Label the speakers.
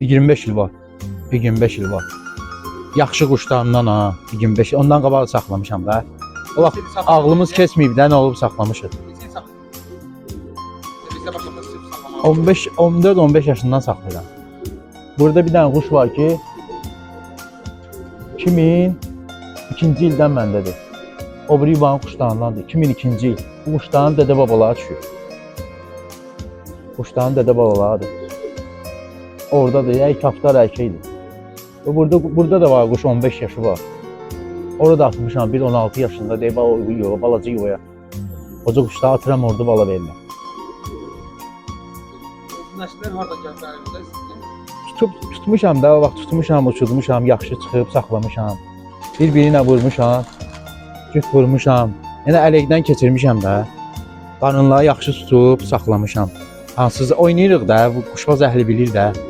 Speaker 1: 25 il var. 25 il var. Yaxşı quşlarımdan ha. 25. Ondan qabaq saxlamışam da. O vaxt ağlımız kesməyib də nə olub saxlamışıq. 15 14-15 yaşından saxlayıram. Burada bir dənə quş var ki 2002-ci ildən məndədir. O biri yuvanın quşlarındandır. 2002-ci il. Bu quşların dədə babaları düşür. Quşların dədə babalarıdır. Oradadır. Ya kaftar erkəkdir. Burada da var quş 15 yaşı var. Orada atmışam bir 16 yaşında deyib o balaca yuvaya. Qoca quşları atıram orada bala verirlər.
Speaker 2: Nəşlər hardan gəldi?
Speaker 1: Tutmuşam da, o vaxt tutmuşam, uçurmuşam, yaxşı çıxıb saxlamışam. Bir-birinə vurmuşam, cüt vurmuşam. Yəni ələkdən keçirmişəm də. Qarınları yaxşı tutub saxlamışam. Hansız oynayırıq da, bu quşbaz əhli bilir də.